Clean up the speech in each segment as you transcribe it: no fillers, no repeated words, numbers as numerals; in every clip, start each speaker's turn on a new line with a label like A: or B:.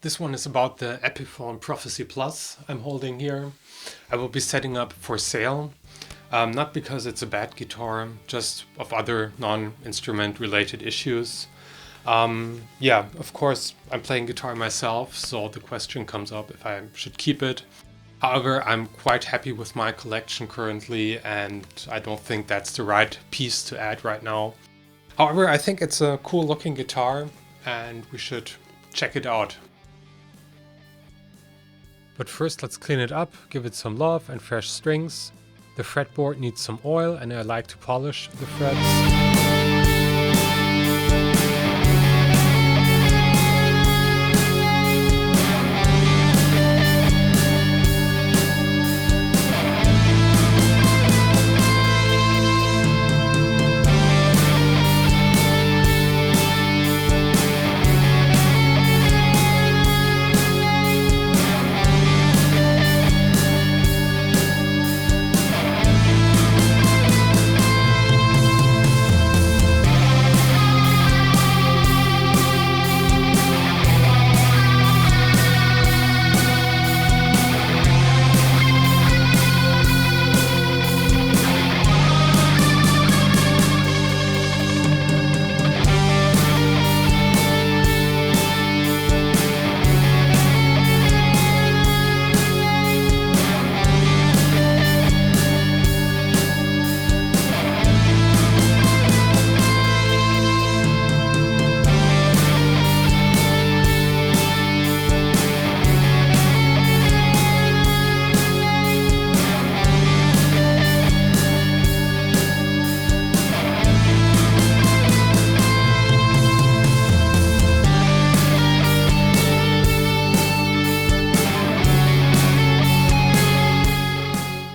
A: This one is about the Epiphone Prophecy Plus I'm holding here. I will be setting up for sale, not because it's a bad guitar, just of other non-instrument related issues. Yeah, of course I'm playing guitar myself, so the question comes up if I should keep it. However, I'm quite happy with my collection currently, and I don't think that's the right piece to add right now. However, I think it's a cool looking guitar and we should check it out. But first let's clean it up, give it some love and fresh strings. The fretboard needs some oil and I like to polish the frets.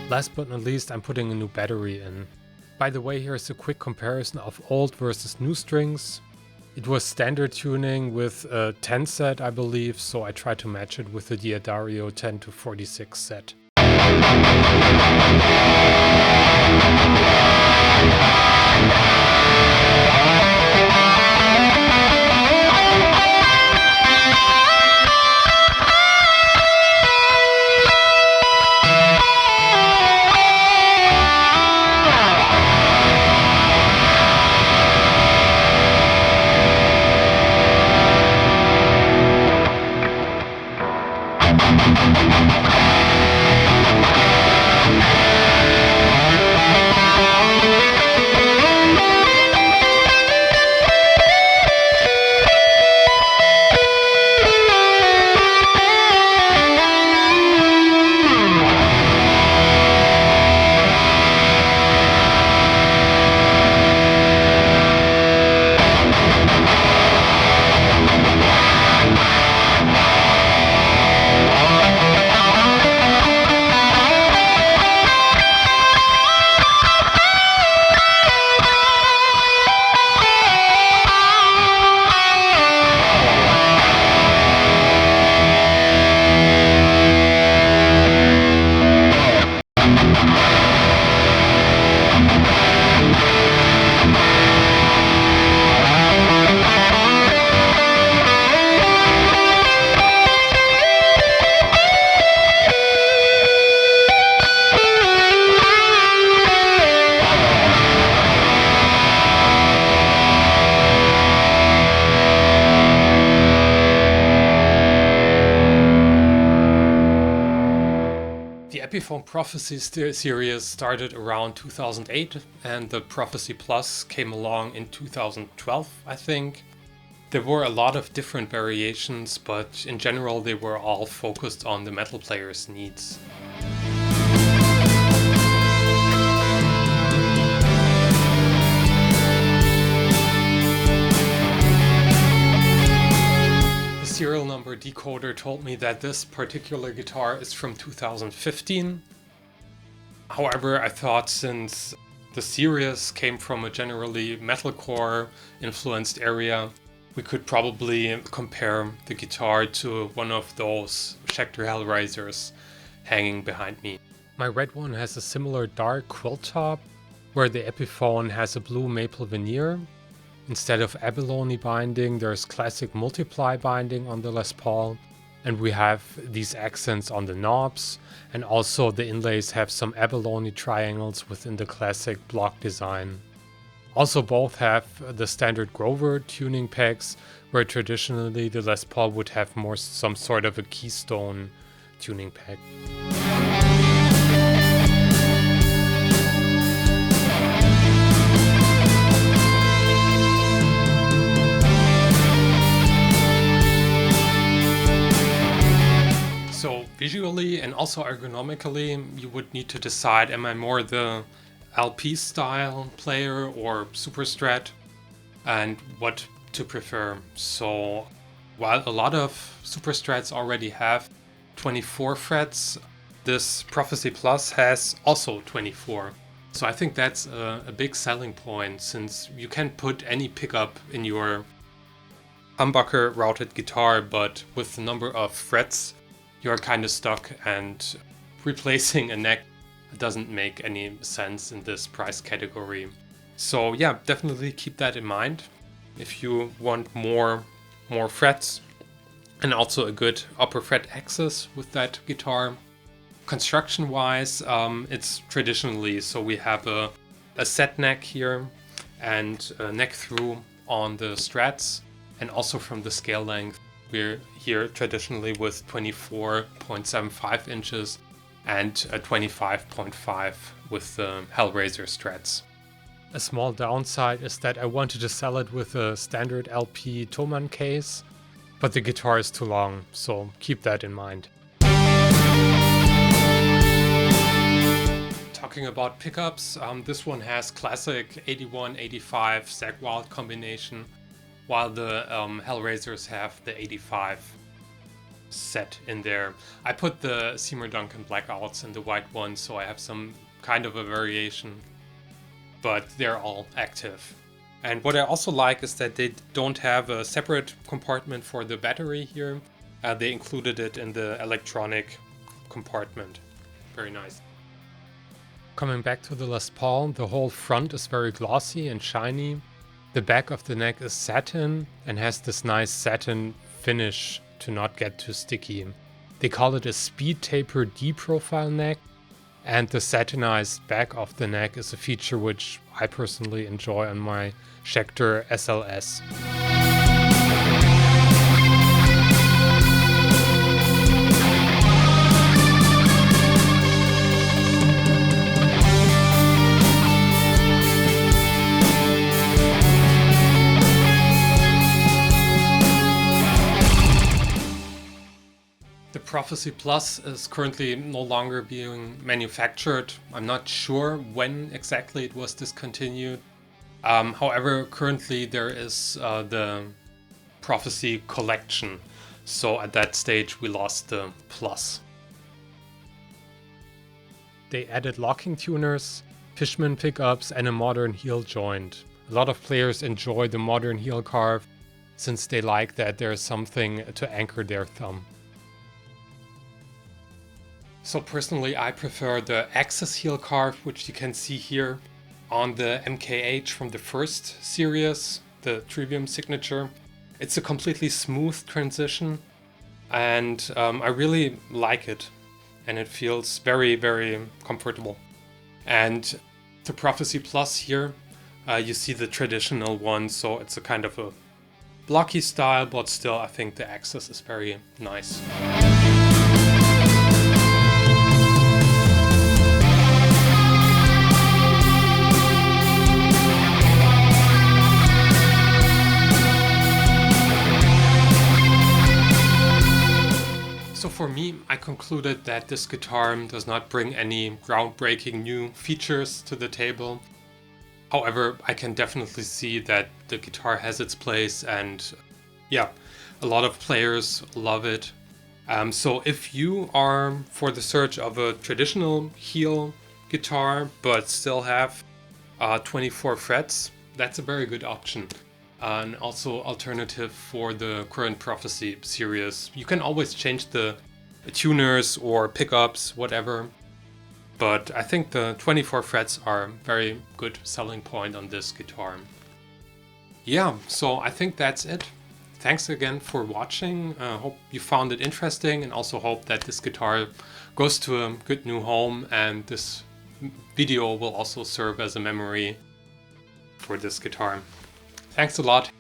A: Last but not least, I'm putting a new battery in. By the way, here's a quick comparison of old versus new strings. It was standard tuning with a 10 set, I believe, so I tried to match it with the D'Addario 10 to 46 set. The Epiphone Prophecy series started around 2008 and the Prophecy Plus came along in 2012, I think. There were a lot of different variations, but in general they were all focused on the metal player's needs. Serial number decoder told me that this particular guitar is from 2015. However, I thought since the series came from a generally metalcore influenced area, we could probably compare the guitar to one of those Schecter Hellraisers hanging behind me. My red one has a similar dark quilt top, where the Epiphone has a blue maple veneer. Instead of abalone binding, there's classic multiply binding on the Les Paul. and we have these accents on the knobs, and also the inlays have some abalone triangles within the classic block design. Also both have the standard Grover tuning pegs, where traditionally the Les Paul would have more some sort of a keystone tuning peg. So visually and also ergonomically, you would need to decide, am I more the LP style player or Super Strat, and what to prefer. So while a lot of Super Strats already have 24 frets, this Prophecy Plus has also 24. So I think that's a big selling point, since you can put any pickup in your humbucker routed guitar, but with the number of frets, you're kind of stuck, and replacing a neck doesn't make any sense in this price category. So yeah, definitely keep that in mind if you want more frets and also a good upper fret access with that guitar. Construction wise, it's traditionally, so we have a set neck here and a neck through on the strats, and also from the scale length we're here traditionally with 24.75 inches and a 25.5 with the Hellraiser strats. A small downside is that I wanted to sell it with a standard LP Thomann case, but the guitar is too long, so keep that in mind. Talking about pickups, this one has classic 81-85 Zagwild combination, while the Hellraisers have the 85 set in there. I put the Seymour Duncan blackouts in the white one, so I have some kind of a variation, but they're all active. And what I also like is that they don't have a separate compartment for the battery here. They included it in the electronic compartment. Very nice. Coming back to the Les Paul, the whole front is very glossy and shiny. The back of the neck is satin and has this nice satin finish to not get too sticky. They call it a speed taper D-profile neck, and the satinized back of the neck is a feature which I personally enjoy on my Schecter SLS. Prophecy Plus is currently no longer being manufactured. I'm not sure when exactly it was discontinued. However, currently there is the Prophecy Collection. So at that stage we lost the Plus. They added locking tuners, Fishman pickups, and a modern heel joint. A lot of players enjoy the modern heel carve since they like that there's something to anchor their thumb. So personally, I prefer the Axis heel carve, which you can see here on the MKH from the first series, the Trivium signature. It's a completely smooth transition, and I really like it, and it feels very, very comfortable. And the Prophecy Plus here, you see the traditional one, so it's a kind of a blocky style, but still I think the Axis is very nice. So for me, I concluded that this guitar does not bring any groundbreaking new features to the table. However, I can definitely see that the guitar has its place, and yeah, a lot of players love it. So if you are for the search of a traditional heel guitar but still have 24 frets, that's a very good option. And also alternative for the current Prophecy series. You can always change the tuners or pickups, whatever. But I think the 24 frets are a very good selling point on this guitar. Yeah, so I think that's it. thanks again for watching. Hope you found it interesting, and also hope that this guitar goes to a good new home, and this video will also serve as a memory for this guitar. Thanks a lot.